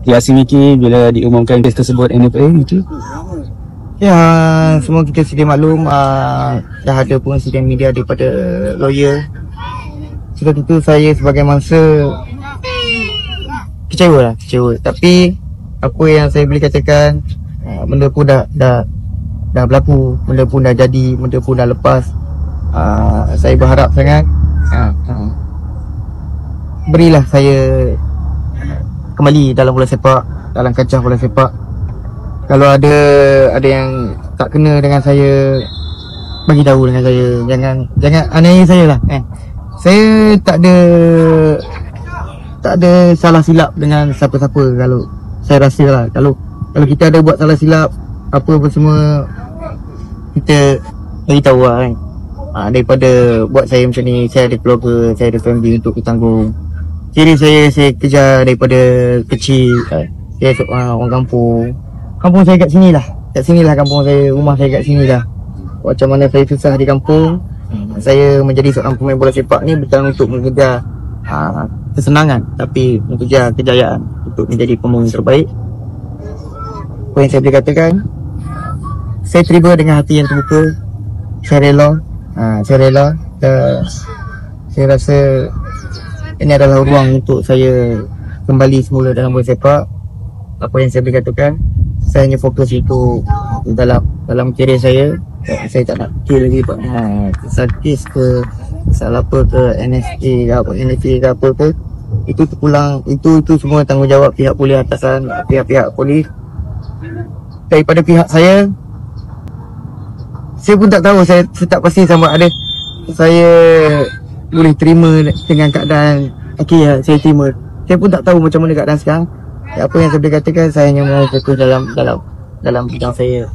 Yassin Miki bila diumumkan kes tersebut NFA itu? Ya, semua kita sedia maklum, dah ada pun sidang media daripada lawyer. Sudah tentu saya sebagai mangsa kecewa. Tapi apa yang saya boleh katakan, benda pun dah berlaku, benda pun dah jadi, benda pun dah lepas. Saya berharap sangat berilah saya kembali dalam bola sepak, dalam kancah bola sepak. Kalau ada yang tak kena dengan saya, bagi tahu dengan saya. Jangan aniaya saya lah kan. Saya tak ada salah silap dengan siapa-siapa. Kalau saya rasa lah, kalau kita ada buat salah silap apa semua, kita bagi tahu lah kan. Daripada buat saya macam ni, saya ada keluarga, saya ada family untuk bertanggung. Jadi saya kejar daripada kecil. Saya orang kampung. Kampung saya kat sini lah. Kat sini lah kampung saya, rumah saya kat sini lah. Macam mana saya susah di kampung, saya menjadi seorang pemain bola sepak ni bukan untuk mengejar kesenangan, tapi mengejar kejayaan untuk menjadi pemain terbaik. Apa yang saya boleh katakan, saya terima dengan hati yang terbuka. Saya rela. Saya rasa ini adalah ruang untuk saya kembali semula dalam bola sepak. Apa yang saya boleh katakan, saya hanya fokus itu dalam kerjaya saya. Saya tak nak fikir lagi pasal kes ke, pasal apa ke, NFA ke apa ke. Itu terpulang, itu semua tanggungjawab pihak polis atasan, pihak polis. Daripada pihak saya pun tak tahu, saya tak pasti sama ada saya boleh terima dengan keadaan. Okey, saya terima. Saya pun tak tahu macam mana keadaan sekarang. Apa yang saya boleh katakan, saya hanya mau fokus dalam bidang saya.